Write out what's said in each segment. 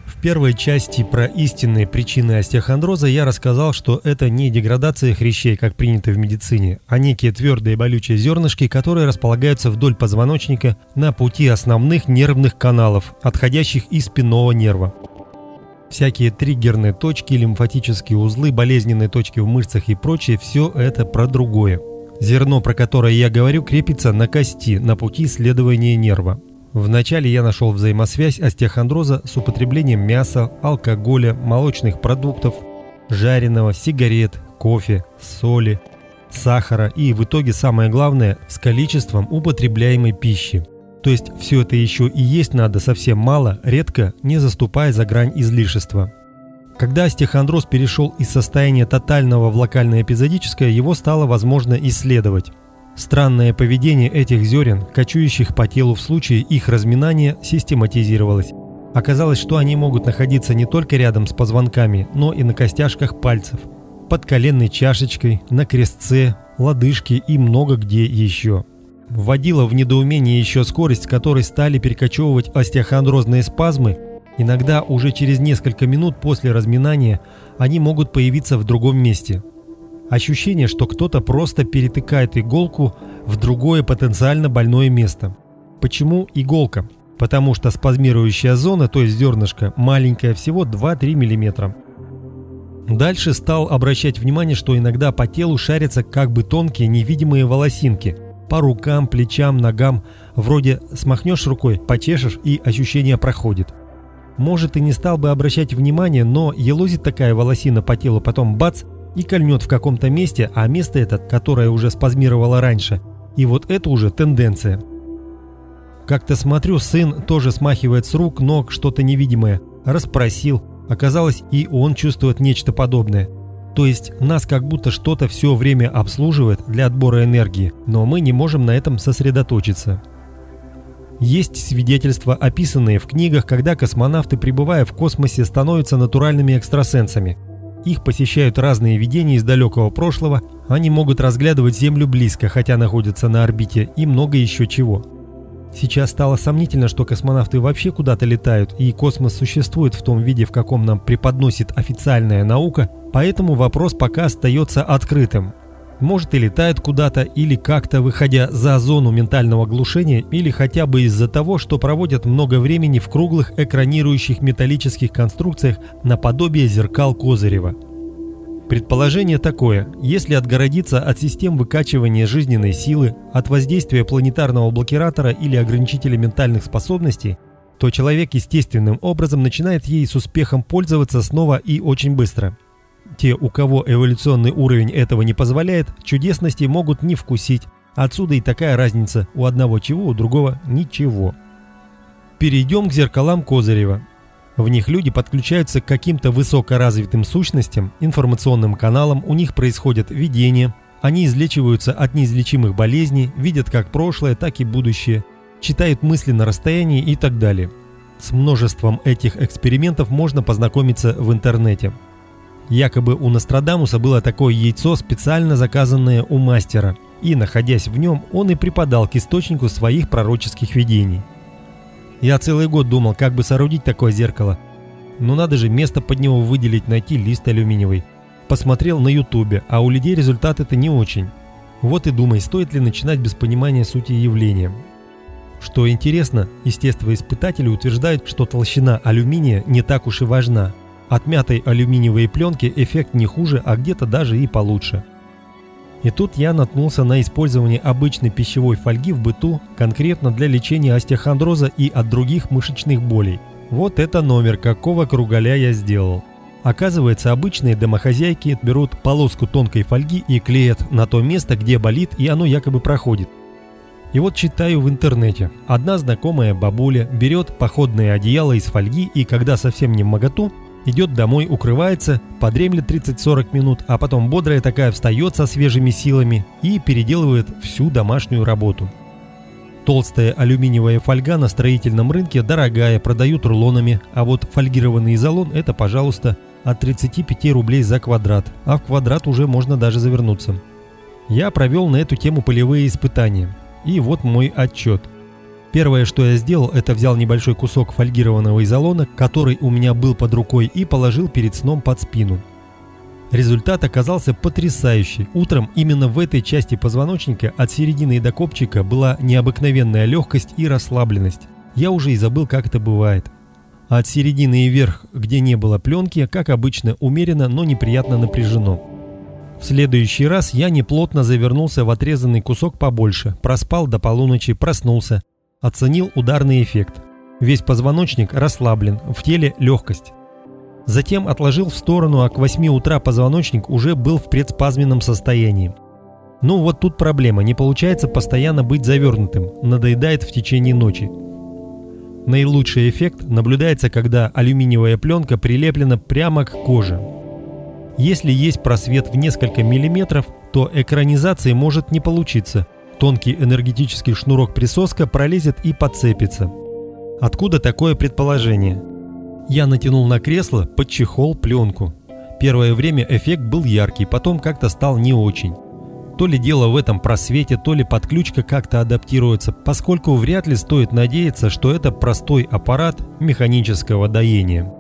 В первой части про истинные причины остеохондроза я рассказал, что это не деградация хрящей, как принято в медицине, а некие твердые болючие зернышки, которые располагаются вдоль позвоночника на пути основных нервных каналов, отходящих из спинного нерва. Всякие триггерные точки, лимфатические узлы, болезненные точки в мышцах и прочее – все это про другое. Зерно, про которое я говорю, крепится на кости, на пути следования нерва. Вначале я нашел взаимосвязь остеохондроза с употреблением мяса, алкоголя, молочных продуктов, жареного, сигарет, кофе, соли, сахара и в итоге самое главное с количеством употребляемой пищи. То есть все это еще и есть надо совсем мало, редко, не заступая за грань излишества. Когда остеохондроз перешел из состояния тотального в локально-эпизодическое, его стало возможно исследовать. Странное поведение этих зерен, кочующих по телу в случае их разминания, систематизировалось. Оказалось, что они могут находиться не только рядом с позвонками, но и на костяшках пальцев, под коленной чашечкой, на крестце, лодыжке и много где еще. Вводило в недоумение еще скорость, с которой стали перекочевывать остеохондрозные спазмы. Иногда уже через несколько минут после разминания они могут появиться в другом месте. Ощущение, что кто-то просто перетыкает иголку в другое потенциально больное место. Почему иголка? Потому что спазмирующая зона, то есть зернышко, маленькая, всего 2-3 мм. Дальше стал обращать внимание, что иногда по телу шарятся как бы тонкие невидимые волосинки. По рукам, плечам, ногам. Вроде смахнешь рукой, почешешь и ощущение проходит. Может, и не стал бы обращать внимание, но елозит такая волосина по телу, потом бац, и кольнет в каком-то месте, а место это, которое уже спазмировало раньше. И вот это уже тенденция. Как-то смотрю, сын тоже смахивает с рук, ног что-то невидимое. Расспросил. Оказалось, и он чувствует нечто подобное. То есть нас как будто что-то все время обслуживает для отбора энергии, но мы не можем на этом сосредоточиться. Есть свидетельства, описанные в книгах, когда космонавты, пребывая в космосе, становятся натуральными экстрасенсами. Их посещают разные видения из далекого прошлого, они могут разглядывать Землю близко, хотя находятся на орбите, и много еще чего. Сейчас стало сомнительно, что космонавты вообще куда-то летают, и космос существует в том виде, в каком нам преподносит официальная наука, поэтому вопрос пока остается открытым. Может, и летают куда-то, или как-то выходя за зону ментального глушения, или хотя бы из-за того, что проводят много времени в круглых экранирующих металлических конструкциях наподобие зеркал Козырева. Предположение такое: если отгородиться от систем выкачивания жизненной силы, от воздействия планетарного блокиратора или ограничителя ментальных способностей, то человек естественным образом начинает ей с успехом пользоваться снова и очень быстро. Те, у кого эволюционный уровень этого не позволяет, чудесности могут не вкусить. Отсюда и такая разница: у одного чего, у другого ничего. Перейдем к зеркалам Козырева. В них люди подключаются к каким-то высокоразвитым сущностям, информационным каналам, у них происходят видения, они излечиваются от неизлечимых болезней, видят как прошлое, так и будущее, читают мысли на расстоянии и так далее. С множеством этих экспериментов можно познакомиться в интернете. Якобы у Нострадамуса было такое яйцо, специально заказанное у мастера, и, находясь в нем, он и припадал к источнику своих пророческих видений. Я целый год думал, как бы соорудить такое зеркало. Но надо же место под него выделить, найти лист алюминиевый. Посмотрел на ютубе, а у людей результат-то не очень. Вот и думай, стоит ли начинать без понимания сути явления. Что интересно, естествоиспытатели утверждают, что толщина алюминия не так уж и важна. От мятой алюминиевой пленки эффект не хуже, а где-то даже и получше. И тут я наткнулся на использование обычной пищевой фольги в быту, конкретно для лечения остеохондроза и от других мышечных болей. Вот это номер, какого кругаля я сделал. Оказывается, обычные домохозяйки берут полоску тонкой фольги и клеят на то место, где болит, и оно якобы проходит. И вот читаю в интернете. Одна знакомая бабуля берет походное одеяло из фольги и, когда совсем не вмоготу, идет домой, укрывается, подремлет 30-40 минут, а потом бодрая такая встает со свежими силами и переделывает всю домашнюю работу. Толстая алюминиевая фольга на строительном рынке дорогая, продают рулонами, а вот фольгированный изолон – это, пожалуйста, от 35 рублей за квадрат, а в квадрат уже можно даже завернуться. Я провел на эту тему полевые испытания. И вот мой отчет. Первое, что я сделал, это взял небольшой кусок фольгированного изолона, который у меня был под рукой, и положил перед сном под спину. Результат оказался потрясающий. Утром именно в этой части позвоночника от середины до копчика была необыкновенная легкость и расслабленность. Я уже и забыл, как это бывает. А от середины и вверх, где не было пленки, как обычно, умеренно, но неприятно напряжено. В следующий раз я неплотно завернулся в отрезанный кусок побольше, проспал до полуночи, проснулся, оценил ударный эффект. Весь позвоночник расслаблен, в теле легкость. Затем отложил в сторону, а к 8 утра позвоночник уже был в предспазменном состоянии. Ну вот тут проблема, не получается постоянно быть завернутым, надоедает в течение ночи. Наилучший эффект наблюдается, когда алюминиевая пленка прилеплена прямо к коже. Если есть просвет в несколько миллиметров, то экранизации может не получиться. Тонкий энергетический шнурок-присоска пролезет и подцепится. Откуда такое предположение? Я натянул на кресло под чехол пленку. Первое время эффект был яркий, потом как-то стал не очень. То ли дело в этом просвете, то ли подключка как-то адаптируется, поскольку вряд ли стоит надеяться, что это простой аппарат механического доения.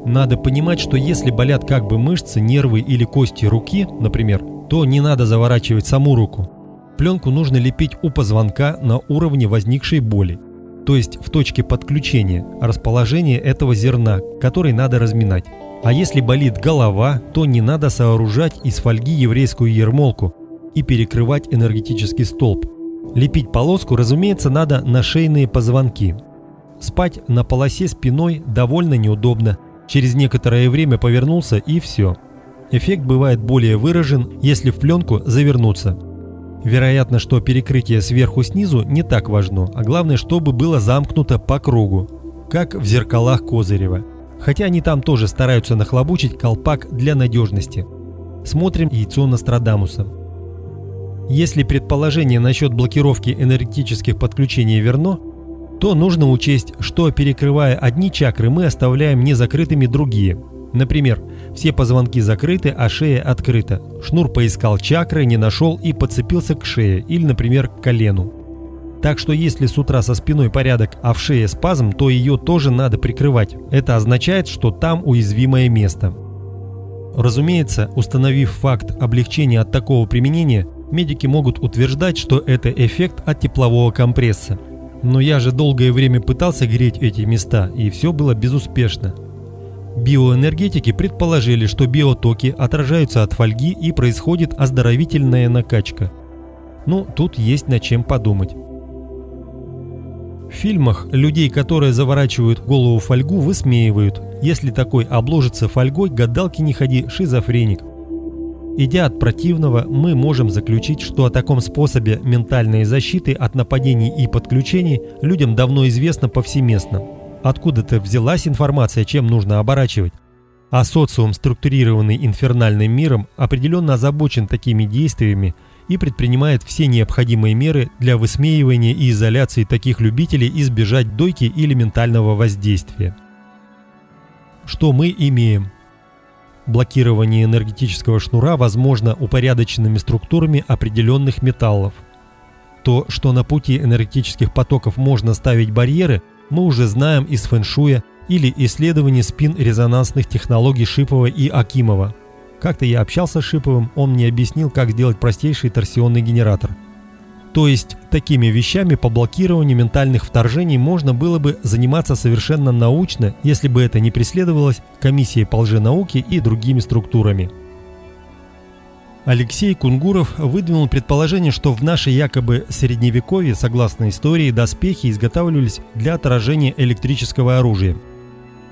Надо понимать, что если болят как бы мышцы, нервы или кости руки, например, то не надо заворачивать саму руку. Пленку нужно лепить у позвонка на уровне возникшей боли, то есть в точке подключения, расположения этого зерна, который надо разминать. А если болит голова, то не надо сооружать из фольги еврейскую ермолку и перекрывать энергетический столб. Лепить полоску, разумеется, надо на шейные позвонки. Спать на полосе спиной довольно неудобно. Через некоторое время повернулся и все. Эффект бывает более выражен, если в пленку завернуться. Вероятно, что перекрытие сверху снизу не так важно, а главное, чтобы было замкнуто по кругу, как в зеркалах Козырева. Хотя они там тоже стараются нахлобучить колпак для надежности. Смотрим яйцо Нострадамуса. Если предположение насчет блокировки энергетических подключений верно, то нужно учесть, что перекрывая одни чакры, мы оставляем незакрытыми другие. Например, все позвонки закрыты, а шея открыта. Шнур поискал чакры, не нашел и подцепился к шее или, например, к колену. Так что если с утра со спиной порядок, а в шее спазм, то ее тоже надо прикрывать. Это означает, что там уязвимое место. Разумеется, установив факт облегчения от такого применения, медики могут утверждать, что это эффект от теплового компресса. Но я же долгое время пытался греть эти места, и все было безуспешно. Биоэнергетики предположили, что биотоки отражаются от фольги и происходит оздоровительная накачка. Ну, тут есть над чем подумать. В фильмах людей, которые заворачивают голову в фольгу, высмеивают. Если такой обложится фольгой, гадалки не ходи, шизофреник. Идя от противного, мы можем заключить, что о таком способе ментальной защиты от нападений и подключений людям давно известно повсеместно. Откуда-то взялась информация, чем нужно оборачивать. А социум, структурированный инфернальным миром, определенно озабочен такими действиями и предпринимает все необходимые меры для высмеивания и изоляции таких любителей избежать дойки или ментального воздействия. Что мы имеем? Блокирование энергетического шнура возможно упорядоченными структурами определенных металлов. То, что на пути энергетических потоков можно ставить барьеры, мы уже знаем из фэн-шуя или исследований спин-резонансных технологий Шипова и Акимова. Как-то я общался с Шиповым, он мне объяснил, как сделать простейший торсионный генератор. То есть такими вещами по блокированию ментальных вторжений можно было бы заниматься совершенно научно, если бы это не преследовалось комиссией по лженауке и другими структурами. Алексей Кунгуров выдвинул предположение, что в наше якобы средневековье, согласно истории, доспехи изготавливались для отражения электрического оружия.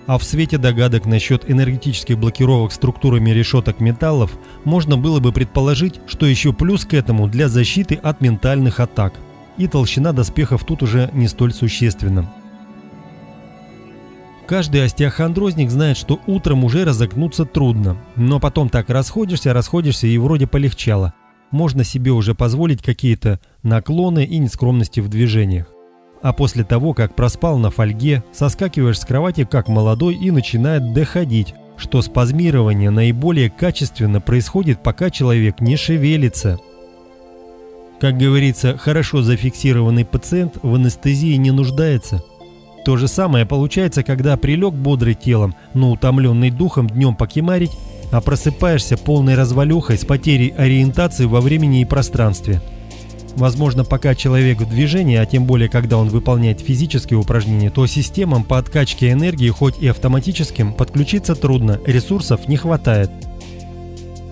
А в свете догадок насчет энергетических блокировок структурами решеток металлов можно было бы предположить, что еще плюс к этому для защиты от ментальных атак. И толщина доспехов тут уже не столь существенна. Каждый остеохондрозник знает, что утром уже разогнуться трудно, но потом так расходишься и вроде полегчало. Можно себе уже позволить какие-то наклоны и нескромности в движениях. А после того, как проспал на фольге, соскакиваешь с кровати как молодой и начинает доходить, что спазмирование наиболее качественно происходит, пока человек не шевелится. Как говорится, хорошо зафиксированный пациент в анестезии не нуждается. То же самое получается, когда прилег бодрый телом, но утомленный духом днем покемарить, а просыпаешься полной развалюхой с потерей ориентации во времени и пространстве. Возможно, пока человек в движении, а тем более, когда он выполняет физические упражнения, то системам по откачке энергии, хоть и автоматическим, подключиться трудно, ресурсов не хватает.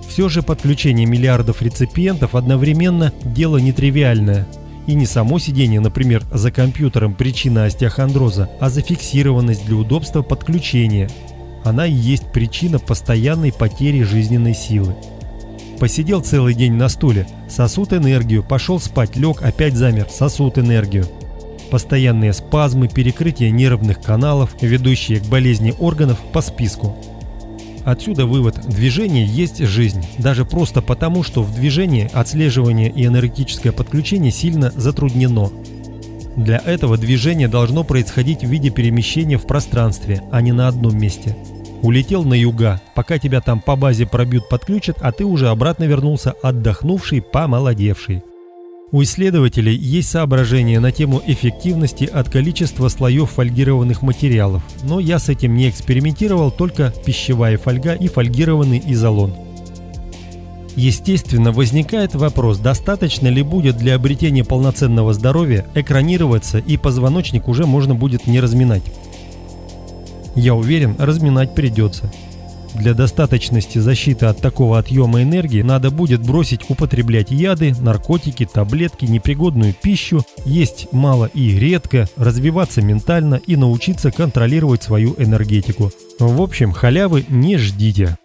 Все же подключение миллиардов реципиентов одновременно – дело нетривиальное. И не само сидение, например, за компьютером причина остеохондроза, а зафиксированность для удобства подключения. Она и есть причина постоянной потери жизненной силы. Посидел целый день на стуле, сосут энергию, пошел спать, лег, опять замер, сосут энергию. Постоянные спазмы, перекрытие нервных каналов, ведущие к болезни органов по списку. Отсюда вывод: движение есть жизнь, даже просто потому, что в движении отслеживание и энергетическое подключение сильно затруднено. Для этого движение должно происходить в виде перемещения в пространстве, а не на одном месте. Улетел на юга, пока тебя там по базе пробьют, подключат, а ты уже обратно вернулся отдохнувший, помолодевший. У исследователей есть соображения на тему эффективности от количества слоев фольгированных материалов, но я с этим не экспериментировал, только пищевая фольга и фольгированный изолон. Естественно, возникает вопрос, достаточно ли будет для обретения полноценного здоровья экранироваться, и позвоночник уже можно будет не разминать. Я уверен, разминать придется. Для достаточности защиты от такого отъема энергии надо будет бросить употреблять яды, наркотики, таблетки, непригодную пищу, есть мало и редко, развиваться ментально и научиться контролировать свою энергетику. В общем, халявы не ждите.